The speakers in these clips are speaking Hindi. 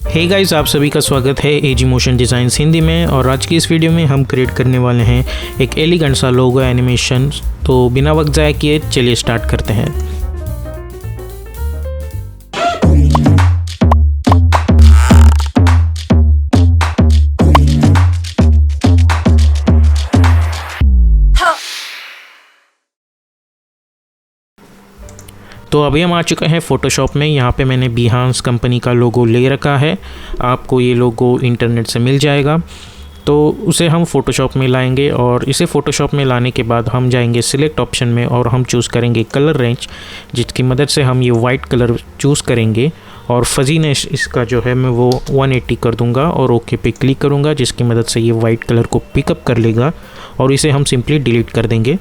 हे गाइस, आप सभी का स्वागत है एजी मोशन डिज़ाइंस हिंदी में। और आज की इस वीडियो में हम क्रिएट करने वाले हैं एक एलिगेंट सा लोगो एनिमेशन। तो बिना वक्त ज़ाया किए चलिए स्टार्ट करते हैं। तो अभी हम आ चुके हैं फ़ोटोशॉप में। यहाँ पे मैंने बिहांस कंपनी का लोगो ले रखा है। आपको ये लोगो इंटरनेट से मिल जाएगा। तो उसे हम फ़ोटोशॉप में लाएंगे और इसे फ़ोटोशॉप में लाने के बाद हम जाएंगे सिलेक्ट ऑप्शन में और हम चूज़ करेंगे कलर रेंज, जिसकी मदद से हम ये वाइट कलर चूज़ करेंगे। और फजीनेस इसका जो है मैं वो 180 कर दूंगा और ओके पे क्लिक करूँगा, जिसकी मदद से ये वाइट कलर को पिकअप कर लेगा और इसे हम सिंपली डिलीट कर देंगे।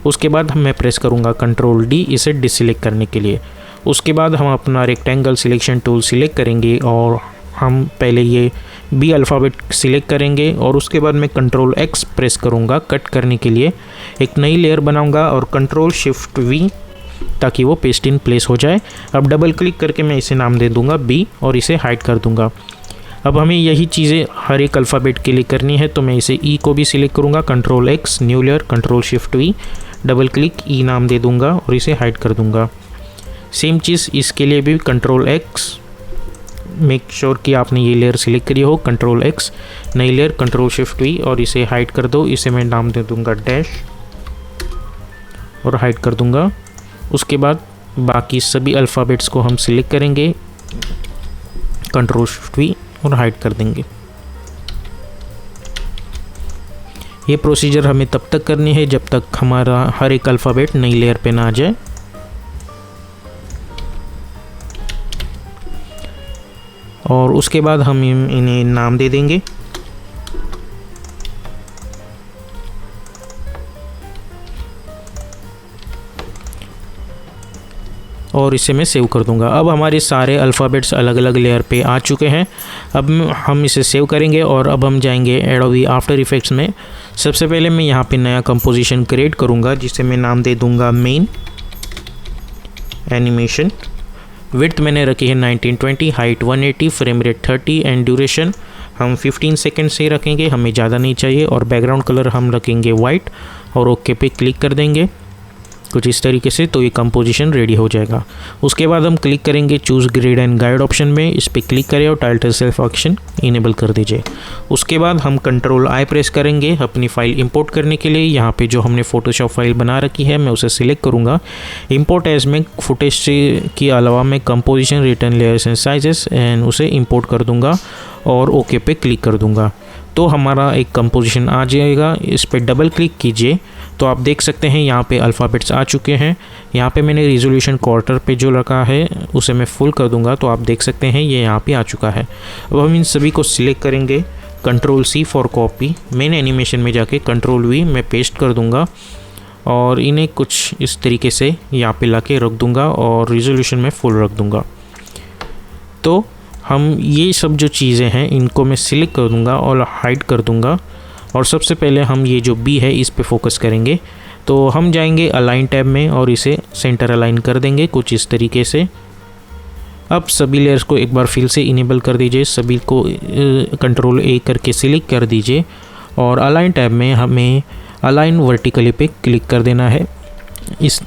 उसके बाद मैं प्रेस करूँगा Ctrl D इसे डिसलेक्ट करने के लिए। उसके बाद हम अपना रेक्टेंगल सिलेक्शन टूल सिलेक्ट करेंगे और हम पहले ये बी अल्फ़ाबेट सिलेक्ट करेंगे और उसके बाद मैं Ctrl X प्रेस करूँगा कट करने के लिए। एक नई लेयर बनाऊँगा और Ctrl Shift V ताकि वो पेस्ट इन प्लेस हो जाए। अब डबल क्लिक करके मैं इसे नाम दे दूँगा B और इसे हाइड कर दूँगा। अब हमें यही चीज़ें हर एक अल्फ़ाबेट के लिए करनी है, तो मैं इसे E को भी सिलेक्ट करूँगा, Ctrl X new layer, Ctrl Shift V, double click E नाम दे दूँगा और इसे हाइड कर दूँगा। सेम चीज़ इसके लिए भी Ctrl X, मेक श्योर कि आपने ये लेयर सिलेक्ट करी हो, Ctrl X नई लेयर, Ctrl Shift V और इसे हाइड कर दो। इसे मैं नाम दे दूँगा डैश और हाइड कर दूँगा। उसके बाद बाकी सभी अल्फ़ाबेट्स को हम सिलेक्ट करेंगे, Ctrl Shift V और हाइड कर देंगे। ये प्रोसीजर हमें तब तक करनी है जब तक हमारा हर एक अल्फ़ाबेट नई लेयर पे ना आ जाए। और उसके बाद हम इन्हें नाम दे देंगे। और इसे मैं सेव कर दूंगा। अब हमारे सारे अल्फ़ाबेट्स अलग अलग लेयर पे आ चुके हैं। अब हम इसे सेव करेंगे और अब हम जाएंगे एडोबी आफ्टर इफेक्ट्स में। सबसे पहले मैं यहाँ पे नया कंपोजिशन क्रिएट करूँगा, जिसे मैं नाम दे दूँगा मेन एनिमेशन। विड्थ मैंने रखी है 1920, height 180, frame rate 30 and duration हम 15 सेकेंड से रखेंगे, हमें ज़्यादा नहीं चाहिए। और बैकग्राउंड कलर हम रखेंगे वाइट और ओके पे क्लिक कर देंगे कुछ इस तरीके से। तो ये कंपोजिशन रेडी हो जाएगा। उसके बाद हम क्लिक करेंगे choose grid and guide option में, इस पर क्लिक करें और टाइटल सेल्फ ऑप्शन इनेबल कर दीजिए। उसके बाद हम Ctrl I प्रेस करेंगे अपनी फ़ाइल इंपोर्ट करने के लिए। यहाँ पे जो हमने फ़ोटोशॉप फाइल बना रखी है मैं उसे सिलेक्ट करूँगा। इंपोर्ट एज में फुटेज के अलावा मैं composition, return, layers and sizes and उसे इंपोर्ट कर दूँगा और ओके पे क्लिक कर दूँगा। तो हमारा एक कंपोजिशन आ जाएगा। इस पर डबल क्लिक कीजिए तो आप देख सकते हैं यहाँ पे अल्फ़ाबेट्स आ चुके हैं। यहाँ पे मैंने रिजोल्यूशन क्वार्टर पे जो रखा है उसे मैं फुल कर दूंगा, तो आप देख सकते हैं ये यहाँ पे आ चुका है। अब हम इन सभी को सिलेक्ट करेंगे, Ctrl C for copy, main animation में जाके Ctrl V मैं पेस्ट कर दूंगा और इन्हें कुछ इस तरीके से यहाँ पे ला के रख दूँगा और रिजोल्यूशन में फुल रख दूँगा। तो हम ये सब जो चीज़ें हैं इनको मैं सिलेक्ट कर दूँगा और हाइड कर दूँगा। और सबसे पहले हम ये जो B है इस पे फोकस करेंगे। तो हम जाएंगे अलाइन टैब में और इसे सेंटर अलाइन कर देंगे कुछ इस तरीके से। अब सभी लेयर्स को एक बार फिर से इनेबल कर दीजिए, सभी को Ctrl A करके सिलेक्ट कर दीजिए और अलाइन टैब में हमें अलाइन वर्टिकली पे क्लिक कर देना है। इस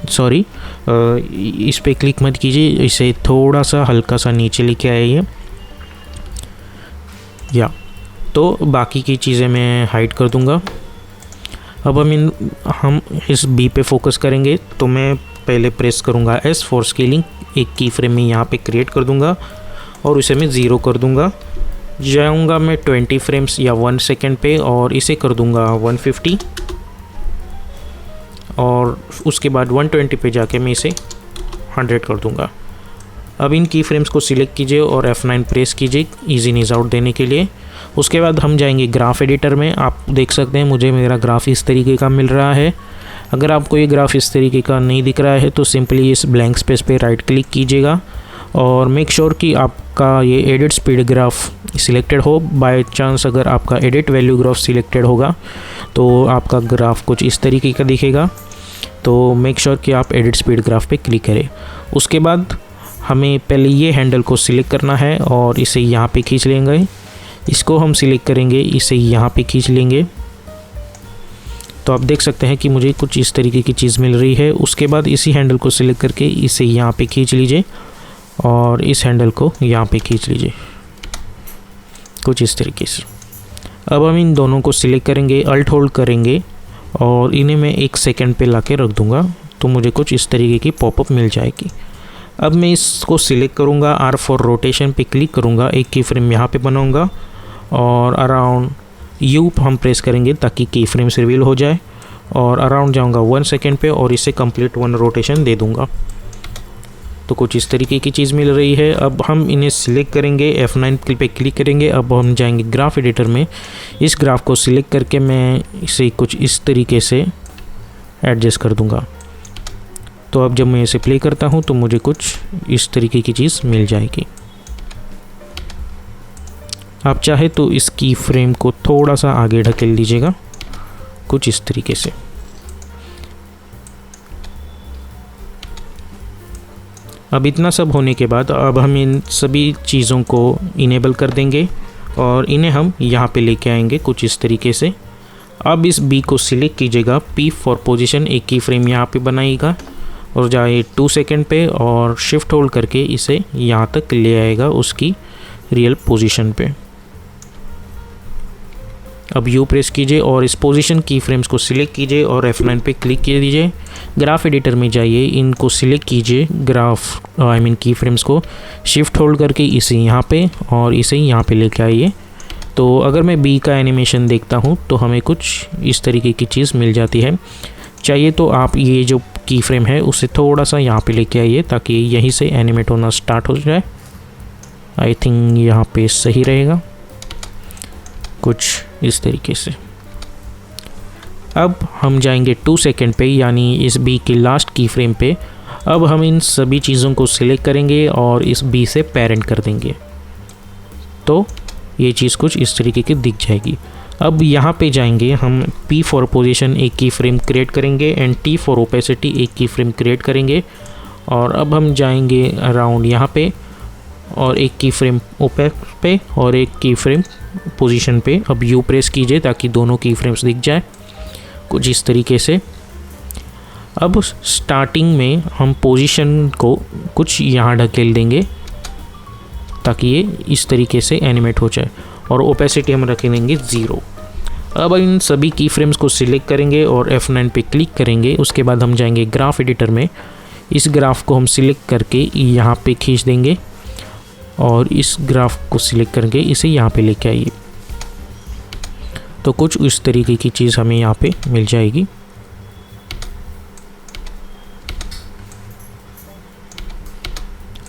पे क्लिक मत कीजिए, इसे थोड़ा सा हल्का सा नीचे लेके आइए या तो बाकी की चीज़ें मैं हाइड कर दूंगा। अब हम इस B पे फोकस करेंगे। तो मैं पहले प्रेस करूंगा S फॉर स्केलिंग, एक की फ्रेम में यहाँ पे क्रिएट कर दूंगा और इसे मैं 0 कर दूंगा। जाऊंगा मैं 20 फ्रेम्स या 1 सेकेंड पे और इसे कर दूंगा 150 और उसके बाद 120 पे जाके मैं इसे 100 कर दूंगा। अब इन की फ्रेम्स को सिलेक्ट कीजिए और F9 प्रेस कीजिए ईजी नीज आउट देने के लिए। उसके बाद हम जाएंगे ग्राफ एडिटर में। आप देख सकते हैं मुझे मेरा ग्राफ इस तरीके का मिल रहा है। अगर आपको ये ग्राफ इस तरीके का नहीं दिख रहा है तो सिंपली इस ब्लैंक स्पेस पे राइट क्लिक कीजिएगा और मेक श्योर कि आपका ये एडिट स्पीड ग्राफ सिलेक्टेड हो। बाय चांस अगर आपका एडिट वैल्यू ग्राफ सिलेक्टेड होगा तो आपका ग्राफ कुछ इस तरीके का दिखेगा। तो मेक श्योर कि आप एडिट स्पीड ग्राफ पे क्लिक करें। उसके बाद हमें पहले ये हैंडल को सिलेक्ट करना है और इसे यहाँ पे खींच लेंगे। इसको हम सिलेक्ट करेंगे, इसे यहाँ पे खींच लेंगे। तो आप देख सकते हैं कि मुझे कुछ इस तरीके की चीज़ मिल रही है। उसके बाद इसी हैंडल को सिलेक्ट करके इसे यहाँ पे खींच लीजिए और इस हैंडल को यहाँ पे खींच लीजिए, कुछ इस तरीके से। अब हम इन दोनों को सिलेक्ट करेंगे, अल्ट होल्ड करेंगे और इन्हें मैं 1 सेकंड पे ला के रख दूँगा, तो मुझे कुछ इस तरीके की पॉपअप मिल जाएगी। अब मैं इसको सिलेक्ट करूँगा, R फॉर रोटेशन पे क्लिक करूँगा, एक की फ्रेम यहाँ पे बनाऊँगा और अराउंड U हम प्रेस करेंगे ताकि की फ्रेम्स रिवील हो जाए और अराउंड जाऊँगा 1 सेकंड पे और इसे कंप्लीट 1 रोटेशन दे दूँगा। तो कुछ इस तरीके की चीज़ मिल रही है। अब हम इन्हें सिलेक्ट करेंगे, F9 पे क्लिक करेंगे। अब हम जाएंगे ग्राफ एडिटर में, इस ग्राफ को सिलेक्ट करके मैं इसे कुछ इस तरीके से एडजस्ट कर दूंगा। तो अब जब मैं इसे प्ले करता हूं तो मुझे कुछ इस तरीके की चीज़ मिल जाएगी। आप चाहे तो इस की फ्रेम को थोड़ा सा आगे ढकेल दीजिएगा, कुछ इस तरीके से। अब इतना सब होने के बाद अब हम इन सभी चीज़ों को इनेबल कर देंगे और इन्हें हम यहाँ पे लेके आएंगे कुछ इस तरीके से। अब इस बी को सिलेक्ट कीजिएगा, P फॉर पोजीशन, एक की फ्रेम यहाँ पे बनाएगा और जाए 2 सेकंड पे और शिफ्ट होल्ड करके इसे यहाँ तक ले आएगा उसकी रियल पोजीशन पे। अब U प्रेस कीजिए और इस पोजीशन की फ्रेम्स को सिलेक्ट कीजिए और F9 पे क्लिक कर दीजिए। ग्राफ एडिटर में जाइए, इनको सिलेक्ट कीजिए, ग्राफ की फ्रेम्स को शिफ्ट होल्ड करके इसे यहाँ पे और इसे यहाँ पे लेके आइए। तो अगर मैं B का एनिमेशन देखता हूँ तो हमें कुछ इस तरीके की चीज़ मिल जाती है। चाहिए तो आप ये जो की फ्रेम है उसे थोड़ा सा यहाँ पे लेके आइए ताकि यहीं से एनिमेट होना स्टार्ट हो जाए। आई थिंक यहाँ पे सही रहेगा, कुछ इस तरीके से। अब हम जाएंगे 2 सेकंड पे, यानी इस बी की लास्ट की फ्रेम पे। अब हम इन सभी चीज़ों को सिलेक्ट करेंगे और इस बी से पेरेंट कर देंगे, तो ये चीज़ कुछ इस तरीके की दिख जाएगी। अब यहाँ पे जाएंगे हम, P फॉर पोजीशन एक की फ्रेम क्रिएट करेंगे एंड T फॉर ओपेसिटी एक की फ्रेम क्रिएट करेंगे और अब हम जाएंगे अराउंड यहाँ पे और एक की फ्रेम ओपेक पे और एक की फ्रेम पोजीशन पे। अब U प्रेस कीजिए ताकि दोनों की फ्रेम्स दिख जाए, कुछ इस तरीके से। अब स्टार्टिंग में हम पोजीशन को कुछ यहाँ ढकेल देंगे ताकि ये इस तरीके से एनिमेट हो जाए और ओपेसिटी हम रख देंगे 0। अब इन सभी की फ्रेम्स को सिलेक्ट करेंगे और F9 पे क्लिक करेंगे। उसके बाद हम जाएंगे ग्राफ एडिटर में, इस ग्राफ को हम सिलेक्ट करके यहाँ पे खींच देंगे और इस ग्राफ को सिलेक्ट करके इसे यहाँ पे लेके आइए। तो कुछ इस तरीके की चीज़ हमें यहाँ पे मिल जाएगी।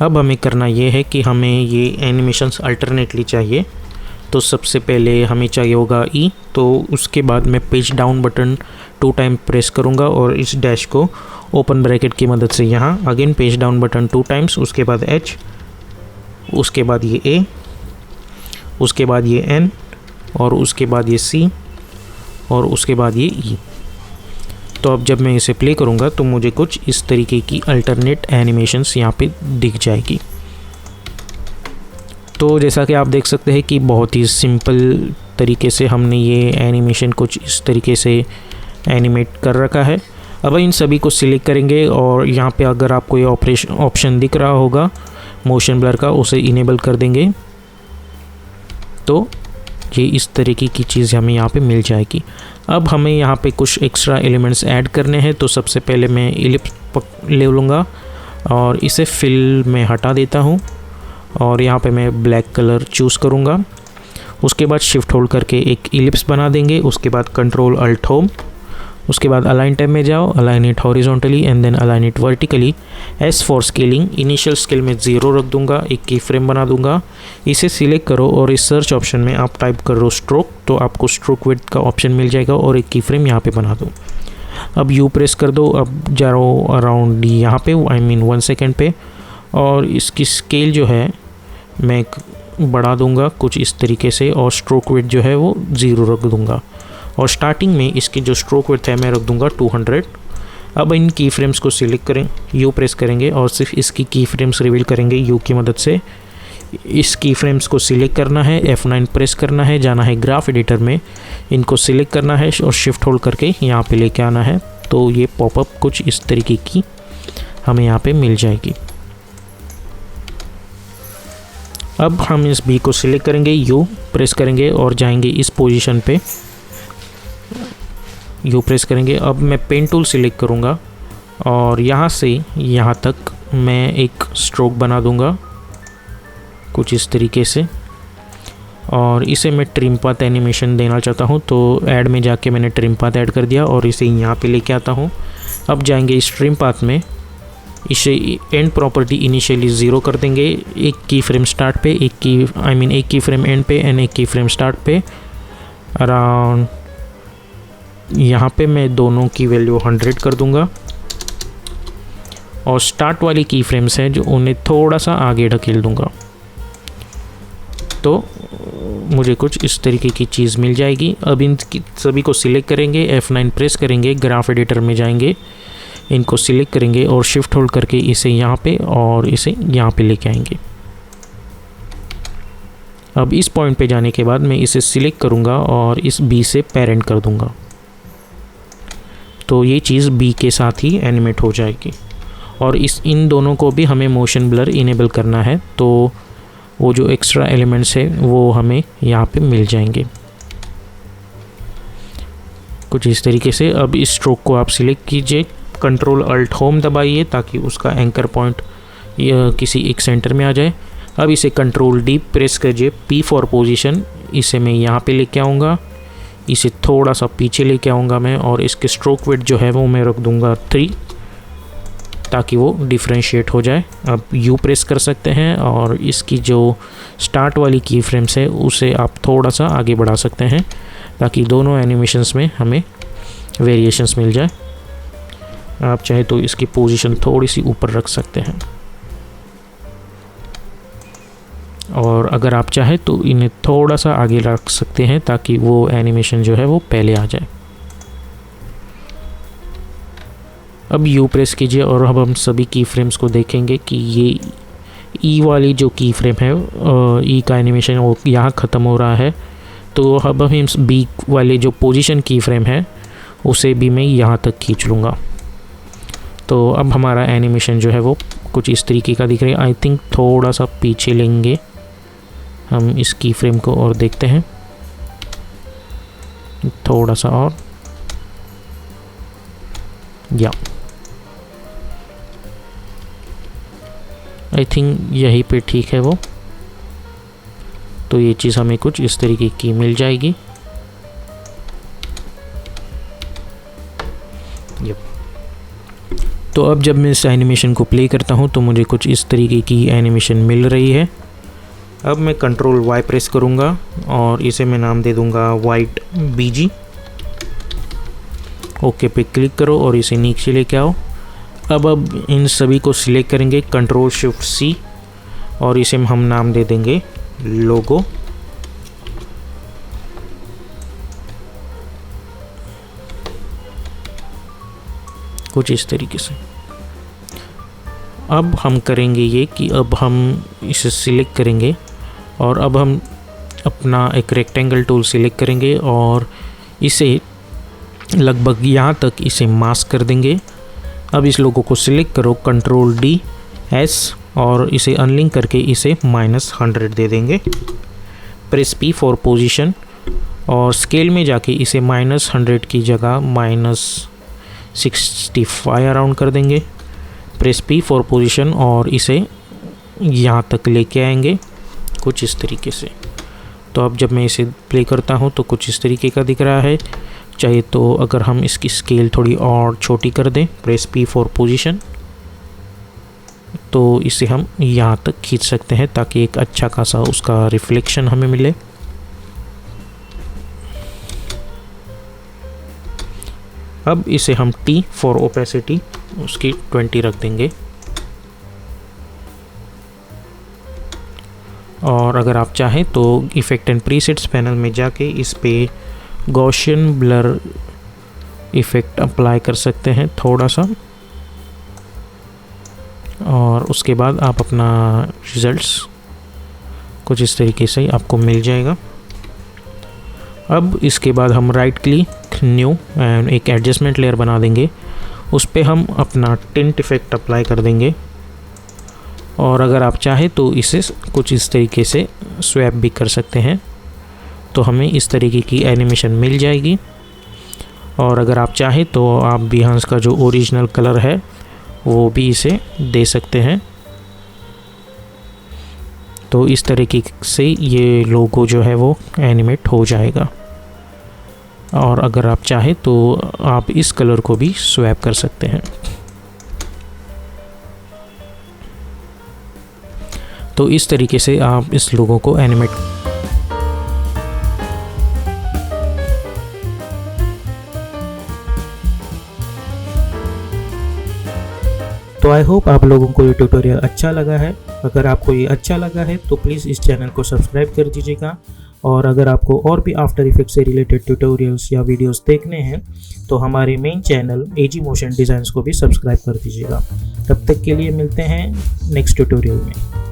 अब हमें करना ये है कि हमें ये एनिमेशंस अल्टरनेटली चाहिए। तो सबसे पहले हमें चाहिए होगा E, तो उसके बाद मैं page down button 2 time press करूँगा और इस डैश को ओपन ब्रैकेट की मदद से यहाँ again page down button 2 times, उसके बाद H, उसके बाद ये A, उसके बाद ये N और उसके बाद ये C और उसके बाद ये E। तो अब जब मैं इसे प्ले करूँगा तो मुझे कुछ इस तरीके की अल्टरनेट एनिमेशंस यहाँ पे दिख जाएगी। तो जैसा कि आप देख सकते हैं कि बहुत ही सिंपल तरीके से हमने ये एनिमेशन कुछ इस तरीके से एनिमेट कर रखा है। अब इन सभी को सिलेक्ट करेंगे और यहाँ पे अगर आपको ये ऑप्शन दिख रहा होगा मोशन ब्लर का, उसे इनेबल कर देंगे तो ये इस तरीके की चीज़ हमें यहाँ पे मिल जाएगी। अब हमें यहाँ पे कुछ एक्स्ट्रा एलिमेंट्स ऐड करने हैं। तो सबसे पहले मैं इलिप्स ले लूँगा और इसे फिल में हटा देता हूँ और यहाँ पे मैं ब्लैक कलर चूज़ करूँगा। उसके बाद शिफ्ट होल्ड करके एक इलिप्स बना देंगे। उसके बाद कंट्रोल अल्ट होम, उसके बाद अलाइन टैब में जाओ, align it horizontally and then align it vertically. As for scaling, initial scale में 0 रख दूंगा, एक की फ्रेम बना दूंगा। इसे सिलेक्ट करो और इस सर्च ऑप्शन में आप टाइप करो स्ट्रोक, तो आपको स्ट्रोक विड्थ का ऑप्शन मिल जाएगा और एक की फ्रेम यहाँ पे बना दो। अब यू प्रेस कर दो, अब जाओ अराउंड यहाँ पे 1 सेकेंड पे और इसकी स्केल जो है मैं बढ़ा दूंगा कुछ इस तरीके से और स्ट्रोक विड्थ जो है वो 0 रख दूंगा और स्टार्टिंग में इसकी जो स्ट्रोक विड्थ है मैं रख दूंगा 200 अब इन की फ्रेम्स को सिलेक्ट करें, यू प्रेस करेंगे और सिर्फ इसकी की फ्रेम्स रिवील करेंगे यू की मदद से। इस की फ्रेम्स को सिलेक्ट करना है, F9 प्रेस करना है, जाना है ग्राफ एडिटर में, इनको सिलेक्ट करना है और शिफ्ट होल्ड करके यहाँ पे लेके आना है। तो ये पॉपअप कुछ इस तरीके की हमें यहाँ पे मिल जाएगी। अब हम इस बी को सिलेक्ट करेंगे, यू प्रेस करेंगे और जाएंगे इस पोजीशन पे, यू प्रेस करेंगे। अब मैं पेन टूल सिलेक्ट करूँगा और यहाँ से यहाँ तक मैं एक स्ट्रोक बना दूँगा कुछ इस तरीके से, और इसे मैं ट्रिम पाथ एनिमेशन देना चाहता हूँ तो ऐड में जाके मैंने ट्रिम पाथ ऐड कर दिया और इसे यहाँ पे लेके आता हूँ। अब जाएंगे इस ट्रिम पाथ में, इसे एंड प्रॉपर्टी इनिशियली 0 कर देंगे, एक की फ्रेम स्टार्ट पे, एक की फ्रेम एंड पे एंड एक की फ्रेम स्टार्ट पे। अराउंड यहाँ पे मैं दोनों की वैल्यू 100 कर दूंगा और स्टार्ट वाली की फ्रेम्स हैं जो उन्हें थोड़ा सा आगे ढकेल दूंगा। तो मुझे कुछ इस तरीके की चीज़ मिल जाएगी। अब इन सभी को सिलेक्ट करेंगे, F9 प्रेस करेंगे, ग्राफ एडिटर में जाएंगे, इनको सिलेक्ट करेंगे और शिफ्ट होल्ड करके इसे यहाँ पे और इसे यहाँ पे लेके आएंगे। अब इस पॉइंट पे जाने के बाद मैं इसे सिलेक्ट करूँगा और इस बी से पेरेंट कर दूँगा, तो ये चीज़ बी के साथ ही एनिमेट हो जाएगी। और इन दोनों को भी हमें मोशन ब्लर इनेबल करना है, तो वो जो एक्स्ट्रा एलिमेंट्स है वो हमें यहाँ पे मिल जाएंगे कुछ इस तरीके से। अब इस स्ट्रोक को आप सिलेक्ट कीजिए, कंट्रोल अल्ट होम दबाइए ताकि उसका एंकर पॉइंट किसी एक सेंटर में आ जाए। अब इसे कंट्रोल डी प्रेस कीजिए, P फॉर पोजीशन, इसे मैं यहाँ पे लेके आऊँगा, इसे थोड़ा सा पीछे लेके आऊँगा मैं और इसके स्ट्रोक वेट जो है वो मैं रख दूँगा 3 ताकि वो डिफ्रेंशिएट हो जाए। अब यू प्रेस कर सकते हैं और इसकी जो स्टार्ट वाली की फ्रेम्स है उसे आप थोड़ा सा आगे बढ़ा सकते हैं ताकि दोनों एनिमेशंस में हमें वेरिएशंस मिल जाए। आप चाहे तो इसकी पोजीशन थोड़ी सी ऊपर रख सकते हैं और अगर आप चाहे तो इन्हें थोड़ा सा आगे रख सकते हैं ताकि वो एनिमेशन जो है वो पहले आ जाए। अब यू प्रेस कीजिए और अब हम सभी की फ्रेम्स को देखेंगे कि ये ई वाली जो की फ्रेम है, ई का एनिमेशन वो यहाँ ख़त्म हो रहा है। तो अब हम बी वाले जो पोजीशन की फ्रेम है उसे भी मैं यहाँ तक खींच लूँगा। तो अब हमारा एनिमेशन जो है वो कुछ इस तरीके का दिख रहा है। आई थिंक थोड़ा सा पीछे लेंगे हम इस की फ्रेम को और देखते हैं, थोड़ा सा और, या आई थिंक यहीं पे ठीक है वो। तो ये चीज़ हमें कुछ इस तरीके की मिल जाएगी। तो अब जब मैं इस एनिमेशन को प्ले करता हूँ तो मुझे कुछ इस तरीके की एनिमेशन मिल रही है। अब मैं कंट्रोल वाई प्रेस करूँगा और इसे मैं नाम दे दूँगा वाइट BG। ओके पे क्लिक करो और इसे नीचे लेके आओ। अब इन सभी को सिलेक्ट करेंगे, कंट्रोल शिफ्ट C और इसे हम नाम दे देंगे लोगो। कुछ इस तरीके से। अब हम करेंगे ये कि अब हम इसे सिलेक्ट करेंगे और अब हम अपना एक रेक्टेंगल टूल सिलेक्ट करेंगे और इसे लगभग यहाँ तक इसे मास्क कर देंगे। अब इस लोगों को सिलेक्ट करो, कंट्रोल D/S और इसे अनलिंक करके इसे -100 दे देंगे। प्रेस P फॉर पोजीशन और स्केल में जाके इसे -100 की जगह -65 अराउंड कर देंगे। प्रेस P फॉर पोजीशन और इसे यहाँ तक लेके आएंगे कुछ इस तरीके से। तो अब जब मैं इसे प्ले करता हूँ तो कुछ इस तरीके का दिख रहा है। चाहिए तो अगर हम इसकी स्केल थोड़ी और छोटी कर दें, प्रेस P फॉर पोजीशन, तो इसे हम यहाँ तक खींच सकते हैं ताकि एक अच्छा खासा उसका रिफ्लेक्शन हमें मिले। अब इसे हम T फॉर ओपेसिटी उसकी 20 रख देंगे। और अगर आप चाहें तो इफ़ेक्ट एंड प्रीसेट्स पैनल में जाके इस पे गॉसियन ब्लर इफ़ेक्ट अप्लाई कर सकते हैं थोड़ा सा, और उसके बाद आप अपना रिज़ल्ट्स कुछ इस तरीके से आपको मिल जाएगा। अब इसके बाद हम राइट क्लिक न्यू एंड एक एडजस्टमेंट लेयर बना देंगे, उस पर हम अपना टिंट इफ़ेक्ट अप्लाई कर देंगे, और अगर आप चाहे तो इसे कुछ इस तरीके से स्वैप भी कर सकते हैं, तो हमें इस तरीके की एनिमेशन मिल जाएगी। और अगर आप चाहे तो आप बिहांस का जो ओरिजिनल कलर है वो भी इसे दे सकते हैं। तो इस तरीके से ये लोगो जो है वो एनिमेट हो जाएगा, और अगर आप चाहे तो आप इस कलर को भी स्वैप कर सकते हैं। तो इस तरीके से आप इस लोगो को एनिमेट। तो आई होप आप लोगों को ये ट्यूटोरियल अच्छा लगा है। अगर आपको ये अच्छा लगा है तो प्लीज़ इस चैनल को सब्सक्राइब कर दीजिएगा, और अगर आपको और भी आफ्टर इफेक्ट्स से रिलेटेड ट्यूटोरियल्स या वीडियोस देखने हैं तो हमारे मेन चैनल एजी मोशन डिज़ाइंस को भी सब्सक्राइब कर दीजिएगा। तब तक के लिए मिलते हैं नेक्स्ट ट्यूटोरियल में।